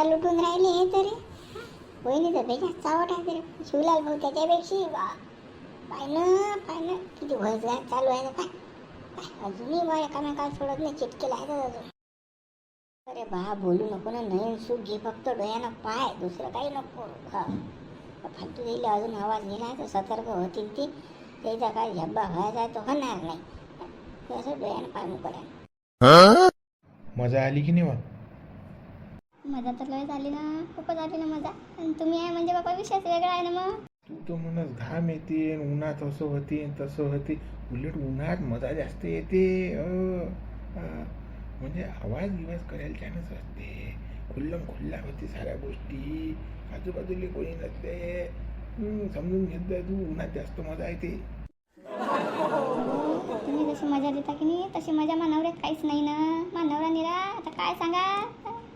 लुटून राहिले हे तरी. वहिनी तर बेजाच चावट आहे तरी. शिवलाल भाऊ त्याच्यापेक्षा पाहिलं किती भजगात चालू आहे ना. काय अजूनही बा एकामेकाला सोडत नाही, चिटकेला आहे अजून. अरे बा बोलू नको ना, नयन सुख घे फक्त डोळ्यानं पाय, दुसरं काही नको. हा फालतू दिले अजून आवाज गेला तर सतर्क होतील ती. त्याचा काय झब्बा व्हायचा तो होणार नाही. असं डोळ्यानं पाय मुकड्या. मजा आली की नाही वा? मजा तर लय झाली ना, खूपच आली ना मजा. आणि तुम्ही आहे म्हणजे बाबा विषयच वेगळा आहे ना. मग तू तर म्हणत घाम येते, उन्हात असं होते तसं होते. उलट उन्हात मजा जास्त येते. म्हणजे आवाज गिवाज करायला छानच असते. खुल्ला होते साऱ्या गोष्टी. आजूबाजूला कोणी नसते. समजून घेत जाय तू. उन्हात जास्त मजा येते. तुम्ही जशी मजा देता की नाही तशी मजा मानवऱ्यात काहीच नाही ना. मानवरा निरा आता काय सांगा,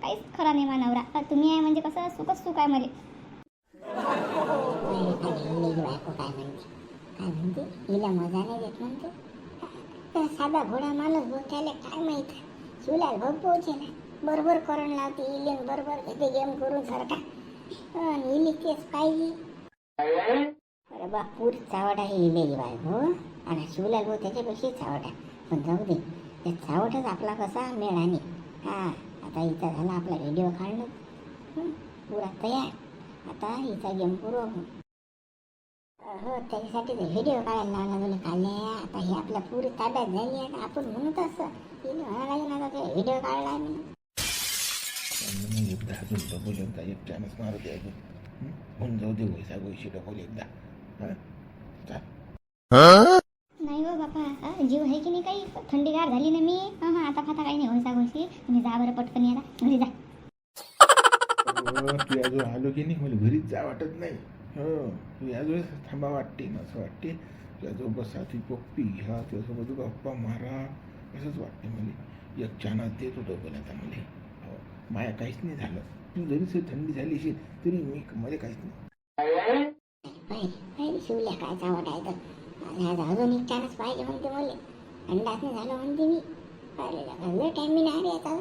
काहीच खरा नाही मानवरा. तुम्ही आहे म्हणजे कसं सुखच सुख आहे मला. काय म्हणते हिला मजा नाही देत म्हणते. साधा घोडा माणूस बोलतायला काय माहित. शिवलाल भाऊ पोहोचेला बरोबर करून लावते इलेन बरोबर घेते गेम करून सारखा. इली तेच पाहिजे. अरे बा पुरी चावट आहे इलेली बाय हो. आणि शिवलाल भाऊ त्याच्यापेक्षा चावट आहे. पण जाऊ दे, त्या चावटच आपला कसा मेळाने. आता इथं झाला आपला व्हिडिओ काढणं पुरा तयार. आता हिचा गेम करू आपण. हो त्याच्यासाठी ते व्हिडिओ काढायला लावला तुला काढल्या. आता ही आपल्या पुरी ताब्यात झाली आहे. आपण म्हणू तसं तिने म्हणायला लागेल आता ते व्हिडिओ काढला आहे म्हणून. एकदा अजून डबल एकदा एक चान्स मारू दे अजून. होऊन जाऊ दे वैसा गोष्टी डबल एकदा. नाही हो बापा, जीव आहे की नाही काही. थंडीगार झाली ना मी. आता खाता काही नाही व्हायचा गोष्टी. तुम्ही जा बरं पटकन या घरी जा. तू याजवळ आलो की नाही मला घरीच जा वाटत नाही. हो तू याजवळ थांबा वाटते ना, असं वाटते त्याजवळ बसा, ती पप्पी घ्या, त्यासोबत गप्पा मारा, असंच वाटते मला. एक चान्स देतो डबल आता मला. हो माया काहीच नाही झालं. तू जरी थंडी झाली असेल तरी मला काहीच नाही. शिवल्या काय चावट आहे तर अजून एक चान्स पाहिजे म्हणते मला. अंदाज नाही झालं म्हणते मी. पाहिलेला टाइम मी नाही रे आता.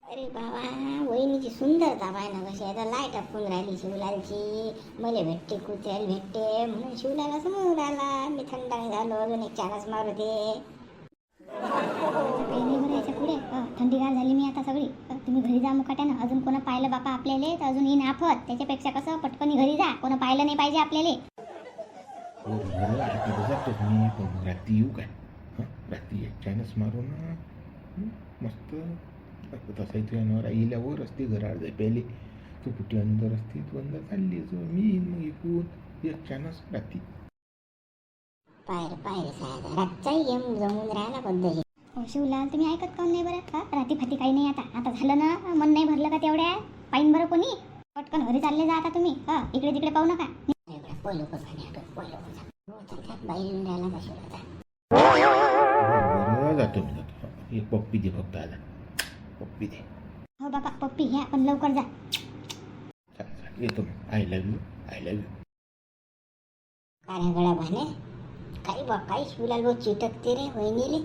अरे बाबा वहिनीची सुंदरता पाय ना कशी आता लाईट आपण राहिली शिवलालची. मला भेटते कुत्र्याला भेटते म्हणून शिवलाला समोर आला. मी थंडाने झालो अजून एक चान्स मारू दे. काही नाही बरं याच्या पुढे. थंडीगार झाली मी आता सगळी. तुम्ही घरी जा मुकाट्यानं. अजून कोणा पाहिलं बापा आपल्याला तर अजून येईन आफत. त्याच्यापेक्षा कसं पटकन घरी जा. कोणा पाहिलं नाही पाहिजे आपल्याला. जातो मी पण रात्री येऊ काय? रात्री एक चान्स मारू ना मस्त. तसा इथे येणार येल्यावर असते घराड जाय पहिले. तू कुठे अंदर असते, तू अंदर चालली जो मी मग ऐकून एक चान्स रात्री. पायर साधा रातचाही गेम जमून राहायला पद्धती. शिवलाल तुम्ही ऐकत काऊन नाही बरं. राती फाती काही नाही. आता झालं ना. मन नाही भरलं का तेवढ्या पाहिन बरं कोणी. पटकन घरी चालले जा आता तुम्ही. इकडे तिकडे पाहू नका. जातो मी जातो. एक पप्पी दे फक्त आता. पप्पी दे. हो बाबा पप्पी घ्या पण लवकर जा. चालेल येतो मी. I love you. काऱ्या गळ्या भाने काही शिवलाल भाऊ चिटकते रे वहिनीले.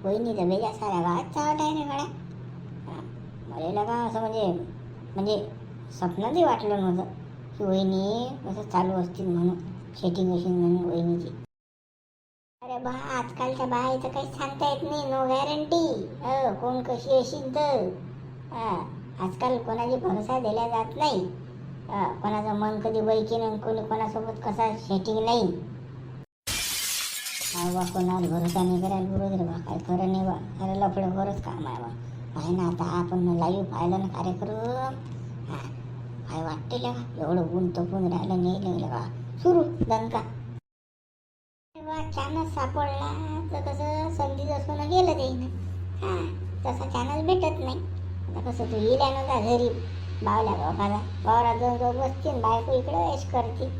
वहिनी तर वेगळ्या साऱ्या गावात चावट आहे रे गळ्या. मला का असं म्हणजे स्वप्नातही वाटलं नव्हतं की वहिनी असं चालू असतील म्हणून. शेटिंग असेल म्हणून वहिनीची. अरे बा आजकालच्या बाहेरचं काही सांगता येत नाही. No guarantee. कोण कशी असेल तर. आजकाल कोणाची भरोसा दिला जात नाही. कोणाचं मन कधी बैकीन कोणी कोणासोबत कसा सेटिंग नाही. बा कोणाला भरोसा नाही करायला बरोबर बा. काय खरं नाही बा. अरे लफडं बरंच काम आहे बा. आहे ना आता आपण लाईव्ह पाहिलं ना कार्यक्रम. काय वाटते का एवढं ऊन तपून राहिलं नाही का सुरू दणका. चानस सापडला तर कसं संधी जसून गेलं जाईन. तसा चानस भेटत नाही. आता कसं तू येल्या का घरी बावल्या बापाला वावरात जाऊन बसते बायको इकडे ऐश करते.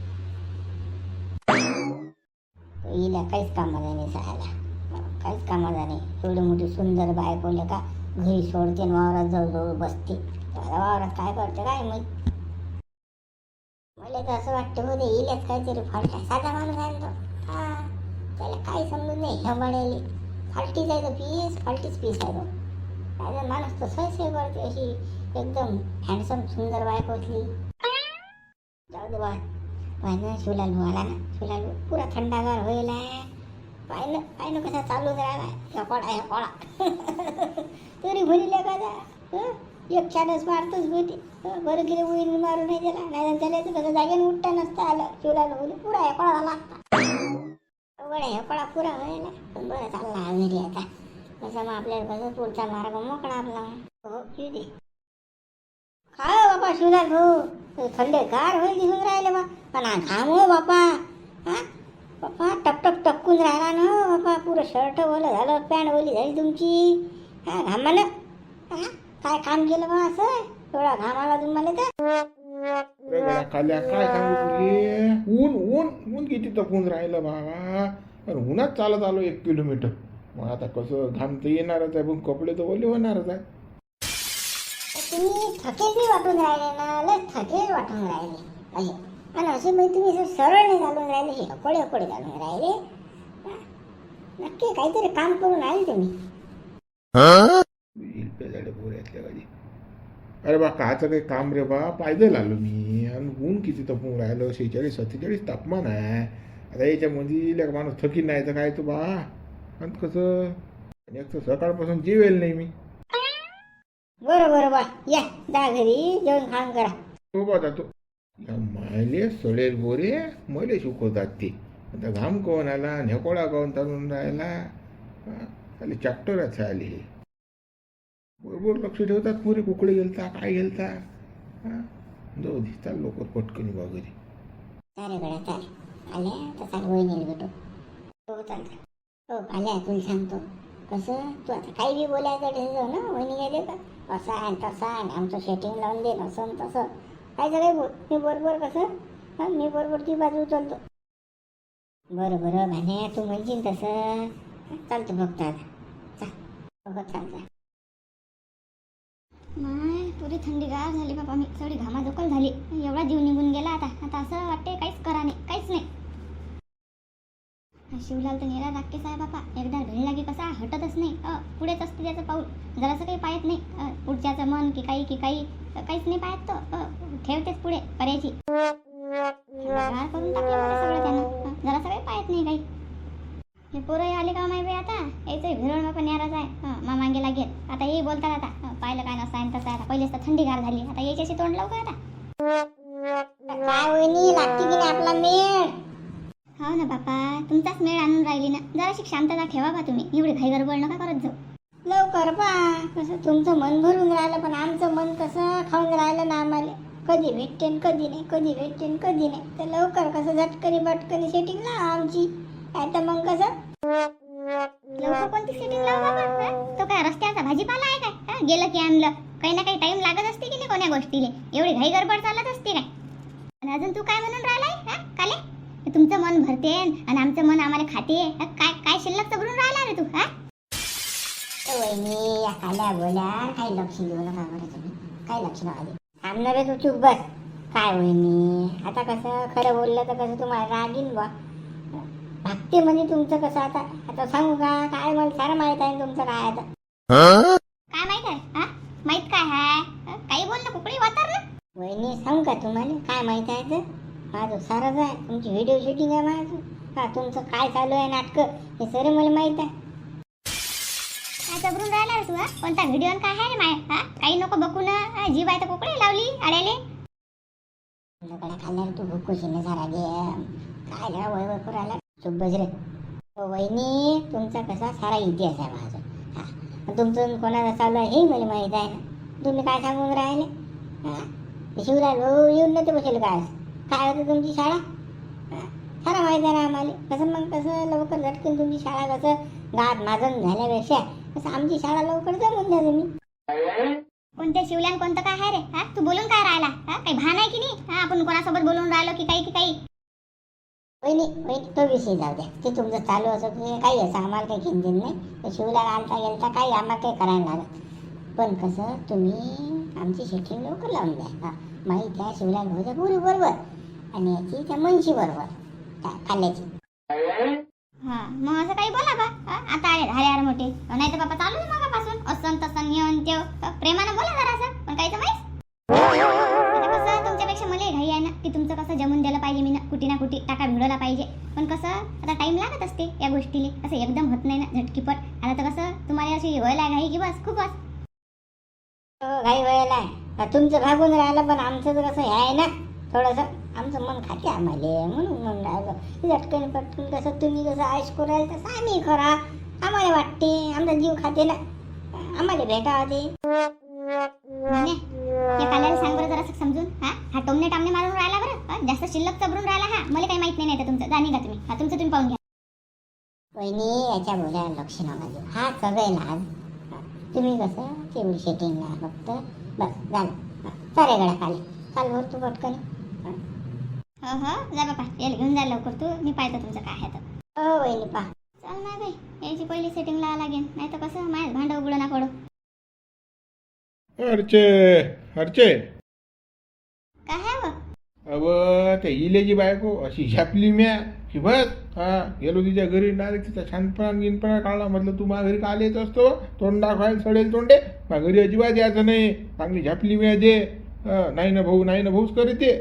हिला काहीच कामाला नाही सहायला. काहीच कामाला नाही. एवढी मोठी सुंदर बायकोले का घरी सोडते वावरात जवळ बसते. वावरात काय करते काय माहित. मला तर असं वाटतं होते हिलाच काहीतरी फॉल्ट आहे. साधा माणूस आहे तो. त्याला काही समजून नाही. एकदम हँडसम सुंदर बायको होती. जाऊ दे बा. पाहिलं शिवलाल भाऊ आला ना. शिवलाल भाऊ पुरा थंडागार होईल आहे. पाहिलं पाहिलं कसा चालूच राहिला हेकोडा तरी भरील्या का एक चारच मारतोच होती. बरं गेले उईन मारू नाही त्याला. नाही त्याला कसं जागेने उठता नसतं आलं. शिवलाल भाऊ पुरा हेकोडा झाला असता. बरं हेकोडा पुरा व्हायला. पण बरं चालला घरी आता. कसं मग आपल्याला कसं पुढचा मार्ग मोकळा आपला. हो येऊ दे. काय बापा शिवलाल भाऊ थंडेगार होईल दिसून राहिले बा. पण घाम हो बापा. हा बापा टपटप टपकून राहिला ना बापा. पुरं शर्ट ओलं झालं, पॅन्ट ओली झाली तुमची. हा घामानं हा काय काम केलं बा असं एवढा घाम आला तुम्हाला तर. काल्या काय सांगू तुले. ऊन ऊन ऊन किती तपून राहिलं बाबा. पण उन्हात चालत आलो 1 किलोमीटर. मग आता कसं घाम तर येणारच आहे पण कपडे तर ओले होणारच आहे. तुम्ही थकेल वाटून राहिले ना. लय थकेल वाटून राहिले असे. आणि असे म्हणजे तुम्ही असं सरळ नाही घालून राहिले. हे अकोडे घालून राहिले. नक्की काहीतरी काम करून आले तुम्ही. झाडे पोऱ्यातल्या गाडी. अरे बा काचं काही काम रे बा. पायदल आलो मी. आणि ऊन किती तपून राहिलं. 46-47 तापमान आहे. आता याच्यामध्ये लेका माणूस थकीन नाही तर काय तो बा. आणि कसं एक तर सकाळपासून जेवेल नाही मी. बरं बा या जा घरी जेवण खाऊन करा. तो बा जातो. मायले सडेल बोरे मले शिकवतात ते. आता घाम कोण आला नेकोळा कोण चालून राहिला. आले चॅप्टरच आले. बरोबर लक्ष ठेवतात पोरे. कुकडे गेलता काय गेलता. जाऊ दे चाल लवकर पटकन बा घरी. चालेल गड्या चालेल. आल्या तर चाल वहिनीला भेटू. हो चालतं. हो आल्या तुला सांगतो कसं तू आता काही बी बोलायचं ठेवतो ना. वहिनी काय देतात असं आहे तसं आहे आमचं सेटिंग लावून दे असं तसं काय सगळं बोल. मी बरोबर कसं मी बरोबर ती बाजू चालतो. बरं भाने तू म्हणशील तसं चालतं फक्त आता हो चालतं. माय पुरी थंडीगार झाली बाबा. मी सगळी घामाधोकल झाली. एवढा जीव निघून गेला आता. आता असं वाटते काहीच करा नाही काहीच नाही. शिवलाल तर नेला राकेश आहे बापा. एकदा घरी लागे कसा हटतच नाही. पुढेच असते त्याचं पाऊल. जरासं काही पाहत नाही. पुढच्याचं मन की काही काहीच नाही पाहत तो. ठेवतेच पुढे करायची. गाळ करून टाकलं मला सगळं त्यानं. जरासं काही पाहत नाही काही. हे पोरं आले का माहिती आता. याचं भिरवण बापा न्याराच आहे. मागे लागेल आता हे बोलतात आता. पाहिलं काय नसतं आणि तसं आता. पहिलेच तर थंडीगार झाली. आता याच्याशी तोंड लावू का आता. काय वहिनी लागते की नाही आपला मेळ. हो ना बापा तुमचाच मेळ आणून राहिली ना. जराशी शांतता ठेवा बा तुम्ही. एवढी घाई गडबड नका करत जाऊ. लवकर पा कसं तुमचं मन भरून राहिलं पण आमचं मन कसं खाऊन राहिलं ना आम्हाला. कधी भेटते कधी नाही कधी भेटते कधी नाही. तर लवकर कसं झटकरी बटकरी सेटिंग लावा आमची. काय तर मग कसं लवकर कोणती सेटिंग लावू बाबा. तो काय रस्त्याचा भाजीपाला आहे काय. गेलं की आणलं. काही ना काही टाइम लागत असते की नाही कोण्या गोष्टीले. एवढी घाई गडबड चालत असते काय. आणि अजून तू काय म्हणून राहिलाय काले. तुमचं मन भरते आणि आमचं मन आम्हाला खाते. काय शिल्लक चबरून राहिला रे तू. वहिनी या खाल्या बोल्या काही लक्ष देऊ नका बरं तुम्ही. काही लक्ष नका देऊ. थांबणार रे तू चूप बस. काय वहिनी आता कसं खरं बोललं तर कसं तुम्हाला रागीन बा. भागते म्हणजे तुमचं कसं आता सांगू का. काय मला सारं माहित आहे तुमचं काय आता. काय माहित आहे माहित काय आहे. काही बोल ना कुकडी वातर ना. वहिनी सांगू का तुम्हाला काय माहित आहे तर. माझं सारंच आहे. तुमची व्हिडिओ शूटिंग आहे माझं. तुमचं काय चालू आहे नाटकं हे सर मला माहित आहे. काय चबरून राहिला रे तू. कोणता व्हिडिओ काय आहे रे माय. काही नको बघू ना. जीव आहे तर कुकडी लावली आड्याले. खाल्ल्यावर तू भुकूशीने सारा गेम काय जरा वय करायला चुप बस रे. वहिनी तुमचा कसा सारा इतिहास आहे माझा. तुमचं कोणाचा चालू आहे हे मला माहीत आहे ना. तुम्ही काय सांगून राहिले. शिवलाल भाऊ येऊन नाही ते बसेल काय होतं तुमची शाळा. सारा माहीत आहे ना आम्हाला. कसं मग कसं लवकर झटकन तुमची शाळा कसं गावात माझं झाल्यापेक्षा कसं आमची शाळा लवकर जमून द्या तुम्ही. कोणत्या शिवल्यान कोणतं काय आहे रे. तू बोलून काय राहिला. काही भान आहे की नाही. आपण कोणासोबत बोलून राहिलो की काही. वहिनी तो विषय जाऊ द्या. ते तुमचं चालू असं की काही असं आम्हाला काही घेणं नाही. शिवलाल आलता गेलता काही आम्हाला काही करायला लागत. पण कसं तुम्ही आमची सेटिंग लवकर लावून द्या. माहीत आहे शिवलाल भाऊच्या पुरी बरोबर आणि याची त्या मनशी बरोबर काय खाल्ल्याची. मग असं काही बोला बा. आता झाल्यावर मोठे नाही तर बाबा चालू आहे मगापासून असं तसं येऊन तेव प्रेमानं बोला जरासं. पण कायचं माहीत. आता कसं तुमच्यापेक्षा मला घाई आहे ना की तुमचं कसं जमून द्यायला पाहिजे मी ना कुठे ना कुठे टाका भिडवला पाहिजे. पण कसं आता टाइम लागत असते या गोष्टीले, असं एकदम होत नाही ना झटकीपट. आता तर कसं तुम्हाला अशी व्हायला घाई की बस खूपच घाई व्हायला आहे. तुमचं भागून राहिलं, पण आमचं तर कसं हे आहे ना, थोडंसं आमचं मन खाते आम्हाला, म्हणून म्हणून राहिलं झटकन पटकन. कसं तुम्ही कसं आयुष कराल तसं आम्ही करा. आम्हाला वाटते, आमचा जीव खाते ना, आम्हाला भेटा होते. या काल्याला सांग बरं जरा समजून. हा टोमने टामने मारून राहिला बरं, जास्त शिल्लक चबरून राहिला. हा मला काही माहित नाही तर तुमचं जाणी का तुम्ही. हा तुमचं तुम्ही पाहून घ्या. वहिनी याच्या बोलायला लक्ष नका देऊ. हा सगळे लाज. तुम्ही कसं तेवढी सेटिंगला फक्त बस झालं. सारे गड्या काल भरतो पटकन. जा बापा याला घेऊन जा लवकर तू, मी पाहतो तुमचं काय आहे तर. हो वहिनी पहा. चल नाही बाई याची पहिली सेटिंग लावा लागेल, नाही तर कसं माझ्या भांडं उघडं ना पडो. अर्चे काय आहे व? अव त्या इलेची बायको अशी झापली म्या की बस. हा गेलो तिच्या घरी, डायरेक्ट तिचा छानपणा गिनपणा काढला. म्हटलं तू माझ्या घरी का आलेच असतो, तोंड दाखवायला सडेल तोंडे. माझ्या घरी अजिबात यायचं नाही. चांगली झापली म्या दे. नाही ना भाऊ, नाही ना भाऊच करे ते.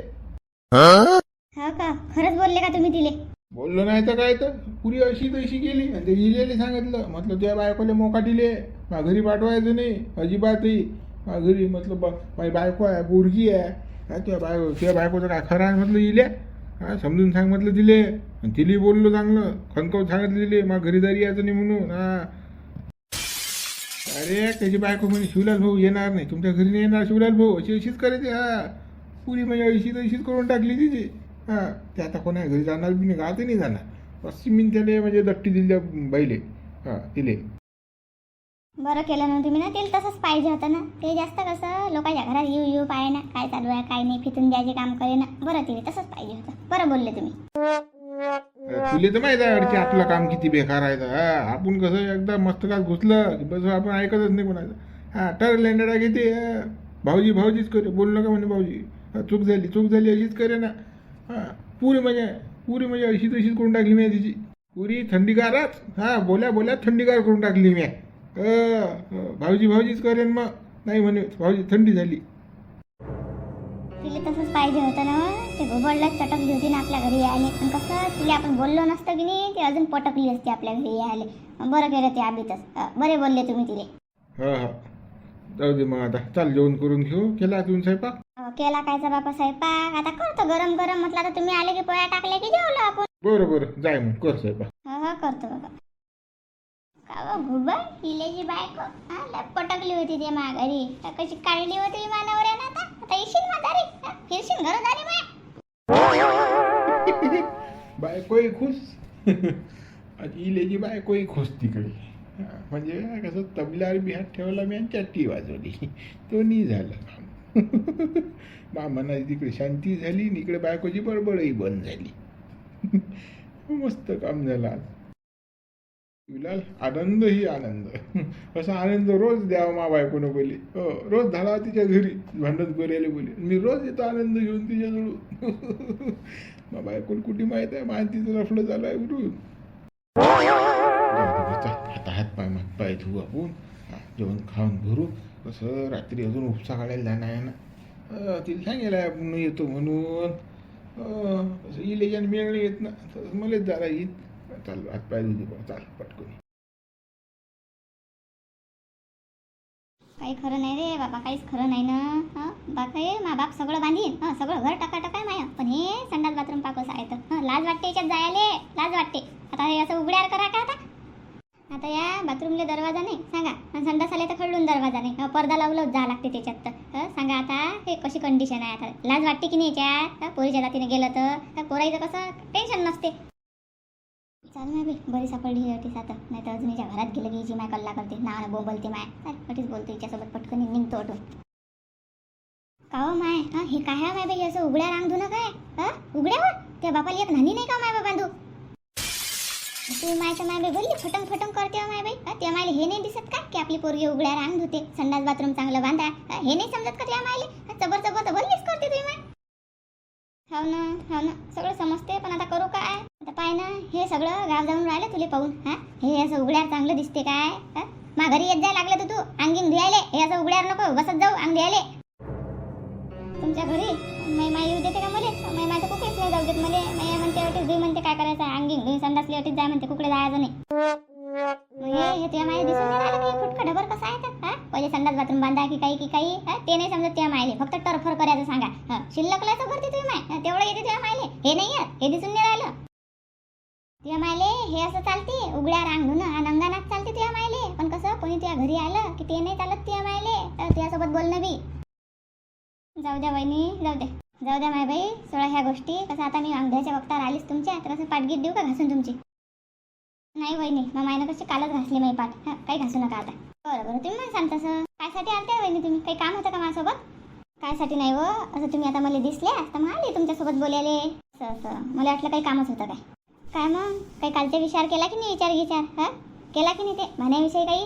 हो का, खरंच बोलले का तुम्ही तिले? बोललो नाही तर काय, तर पुरी अशी तशी गेली. आणि ते इलेले सांगितलं, म्हटलं त्या बायकोले मोका दिले, माझ्या घरी पाठवायचं नाही अजिबातही. माझ्या घरी म्हटलं माझी बायको आहे, पोरगी आहे. त्या बायकोचं काय खरं आहे म्हटलं इले. हा समजून सांग म्हटलं तिले. आणि तिला बोललो चांगलं, खनकवून सांगितलं तिले माझ्या घरी दारी यायचं नाही म्हणून. हा अरे त्याची बायको म्हणे शिवलाल भाऊ येणार नाही, तुमच्या घरी नाही येणार शिवलाल भाऊ, अशीच करायची. हा पुरी म्हणजे अशीच करून टाकली तिची. हां ते आता कोणा घरी जाणार बी नाही, गावात नाही जाणार. अशी मी त्याला म्हणजे दट्टी दिली त्या बाईले. हां तिले बरं केलं ना तुम्ही ना, तिला तसंच पाहिजे होतं ना. ते जास्त कसं लोकांच्या घरात येऊ पाहे ना, काय चालू आहे काय नाही फितून द्यायचे काम करे ना. बरं तिला तसंच पाहिजे होतं. बरं बोलले तुम्ही. तुले तर माहित आहे अडची आपलं काम किती बेकार आहे. हा आपण कसं एकदा मस्तकात घुसलं की बस आपण ऐकतच नाही कोणाचं. हां ठरलेंडा किती भाऊजीच करे, बोललो का म्हणे भाऊजी चूक झाली अशीच करे ना. हां पुरी म्हणजे अशी तशीच करून टाकली मी तिची. पुरी थंडीगारच. हां बोल्या थंडीगार करून टाकली मी. भाऊजीच करेन मग. नाही म्हणे भाऊजी थंडी झाली. तिला तसंच पाहिजे होतं ना. ते घुबडलाच चटकली होती ना आपल्या घरी यायले. पण कसं तिला आपण बोललो नसतं की नाही, ते अजून पटकली असते आपल्या घरी यायले. बरं केलं ते आबीतच. बरे बोलले तुम्ही तिले. हा जाऊ दे मग, आता चाल जेवण करून घेऊ. केला अजून स्वयंपाक? केला कायचा बापा स्वयंपाक? आता करतो गरम म्हटलं. आता तुम्ही आले की पोळ्या टाकले की जेवलो आपण. बरं जाय मग कर स्वयंपाक. हो करतो बाबा. का घुबड इलेची बायको लय पटकली होती ते माघारी. कशी काढली होती मानवऱ्यानं. आता येशील म्हातारी, फिरशील घरात आली बायकोही खुश आणि इलेची बायकोही खुश तिकडे. म्हणजे कसं तबल्यावर बी हात ठेवला मी आणि चट्टी वाजवली, तो नाही झालं. मामाना तिकडे शांती झाली आणि इकडे बायकोची बडबडही बंद झाली. मस्त काम झालं आज. विलाल आनंद ही आनंद. असा आनंद रोज द्यावा मा बायकोनं बोली. रोज झाला तिच्या घरी भांडत गोऱ्याला बोली, मी रोज येतो आनंद घेऊन तिच्याजवळ. मा बायकोला कुठे माहित आहे मान तिचं लफडं झालं आहे उरून. आता हातपाय धुवू आपण, जेवण खाऊन भरू. कसं रात्री अजून उपसा काढायला जाणार आहे ना. तिला सांगेल आहे आपण येतो म्हणून. असं इलेजन मिळणं येत ना, तर मलाच जरा येईल. चाल हातपाय धुते बा, चाल पटकन. काही खरं नाही रे बाबा, काहीच खरं नाही ना. बाकी मा बाप सगळं बांधीन, सगळं घर टकाटक आहे माया. पण हे संडास बाथरूम पाकस आहे तर लाज वाटते याच्यात जायले, लाज वाटते. आता हे असं उघड्यावर करा का आता या बाथरूमले दरवाजा नाही सांगा, आणि संडास आले तर खडून दरवाजा नाही, पडदा लावलं जा लागते त्याच्यात. तर सांगा आता हे कशी कंडिशन आहे. आता लाज वाटते की नाही याच्यात. पोरीच्या जातीने गेलं तर पोराईचं कसं टेन्शन नसते. चाल माय बाई, बरी सापडली अटीस आता. नाही तर अजून हिच्या घरात गेलं की हिची माय कल्ला करते, नावानं बोंबलते माय. चाल अटीच बोलतो हिच्यासोबत, पटकन निघतो अटून. का हो माय, हे काय आहे माय बाई असं उघड्या रांग धुणं काय? उघड्यावर त्या बापाला एक नानी नाही का माय बाबा बांधू? तू मायचं माय बाई बोलली फटंग करते हो माय बाई. त्या मायला हे नाही दिसत का की आपली पोरगी उघड्या रांग धुते, संडास बाथरूम चांगलं बांधा. हे नाही समजत का त्या मायले? चबर तर बोललीच करते तुम्ही माय. हो ना सगळं समजते, पण आता करू काय? आता पाय ना हे सगळं गाव जाऊन राहिलं तुले पाहून. हे असं उघड्यावर चांगलं दिसते काय? मा घरी येत जाय लागलं तर तू अंगीन धुयाले. हे असं उघड्यावर नको बसत जाऊ अंग धुयाले. तुमच्या घरी मै माय येऊ देते का मला मै माझं कुकडेच नाही जाऊ देत मला मै म्हणते अटीच धुई म्हणते काय करायचं आहे अंगी धुई संडासली अटीच जाय म्हणते कुकडे जायचं नाही हे तुझ्या माय दिसून नाही राहिलं काही फुटका ढबर कसा आहे तर हा पहिले संडास बाथरूम बांधा की काही हा ते नाही समजत तुझ्या मायले फक्त टरफर करायचं सांगा हा शिल्लक लायचं भरते तुझी माय तेवढं येते तुझ्या मायले हे नाही हे दिसून नाही राहिलं तुझ्या मायले हे असं चालते उघड्या रांग धुणं आणि अंगणात चालते तुझ्या मायले पण कसं कोणी तुझ्या घरी आलं की ते नाही चालत तुझ्या मायले तर तुझ्यासोबत बोलणं बी जाऊ द्या वहिनी जाऊ द्या माय बाई सोळा ह्या गोष्टी कसं आता मी अंगठ्याच्या वक्तावर आलीच तुमच्या तर असं पाठगीत देऊ का घासून तुमची नाही वहिनी मग मायनं कशी कालच घासली माई पाठ हा काही घासू नका आता बरं तुम्ही मला सांग तसं कायसाठी आलत्या वहिनी तुम्ही काही काम होतं का माझ्यासोबत कायसाठी नाही व असं तुम्ही आता मला दिसल्या तर मग आले तुमच्यासोबत बोलायले असं मला वाटलं काही कामच होतं काय मग काही कालचा विचार केला की नाही विचार हा केला की नाही ते भाण्याविषयी काही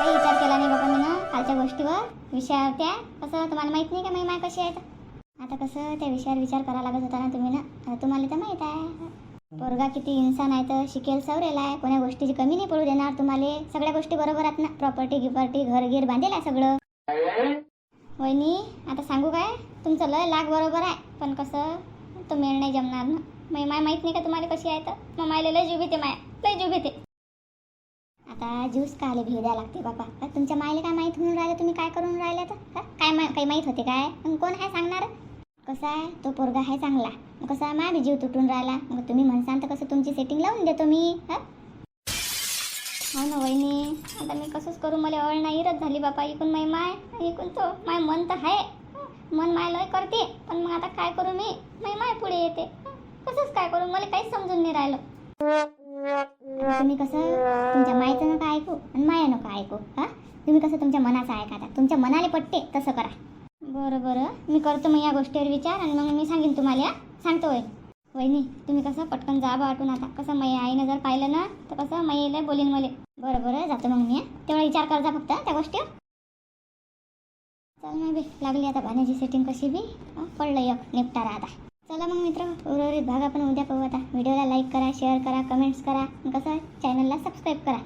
विचार केला नाही बाबा मी ना कालच्या गोष्टीवर विषयावर त्या कसं तुम्हाला माहित नाही का माई माय कशी आहे आता कसं त्या विषयावर विचार करावा लागत होता ना तुम्ही ना तुम्हाला तर माहीत आहे पोरगा किती इंसान आहे तर शिकेल सवरेला आहे कोण्या गोष्टीची कमी नाही पडू देणार तुम्हाला सगळ्या गोष्टी बरोबर आहेत ना प्रॉपर्टी गिपर्टी घर गिर बांधेल आहे सगळं वहिनी आता सांगू काय तुमचं लय लाग बरोबर आहे पण कसं तो मेळ नाही जमणार ना माय माहीत नाही का तुम्हाला कशी आहे तर मग मायला लय जीव भीते लय जीव भीते आता ज्यूस काले भिव द्या लागते बापा तुमच्या मायला काय माहीत होऊन राहिलं तुम्ही काय करून राहिले तर काय काही माहीत होते काय मग कोण आहे सांगणार कसं आहे तो पोरगा आहे चांगला मग कसं आहे माझा जीव तुटून राहिला मग तुम्ही म्हणसान तर कसं तुमची सेटिंग लावून देतो मी हो ना वहिनी आता मी कसंच करू मला अळ नाही रच झाली बापा इकून माय इकून तो माय मन तर आहे मन माय लय करते पण मग आता काय करू मी माय पुढे येते कसंच काय करू मला काहीच समजून नाही राहिलं तुम्ही कसं तुमच्या मायचं नका ऐकू आणि माया नका ऐकू हा तुम्ही कसं तुमच्या मनाचं ऐका तुमच्या मनाला पटते तसं करा बरं मी करतो मग या गोष्टीवर विचार आणि मग मी सांगेन तुम्हाला सांगतो वहिनी तुम्ही कसं पटकन जा वाटून आता कसं मै आईनं जर पाहिलं ना तर कसं मैला बोलीन मला बरं जातो मग मी तेवढा विचार करजा फक्त त्या गोष्टीवर चल नाही बी लागली आता भाण्याची सेटिंग कशी बी पडलं एक निपटारा आता चला मग मित्र उर्वरित भाग आपण उद्या पाहू आता व्हिडिओला लाईक करा शेअर करा कमेंट्स करा कसं चॅनलला सबस्क्राईब करा